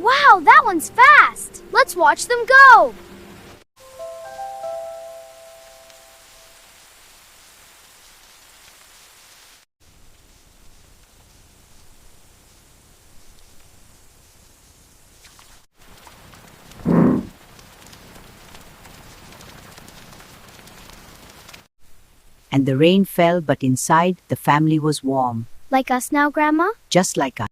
Wow, that one's fast! Let's watch them go! And the rain fell, but inside, the family was warm, Like us now, Grandma? just like us.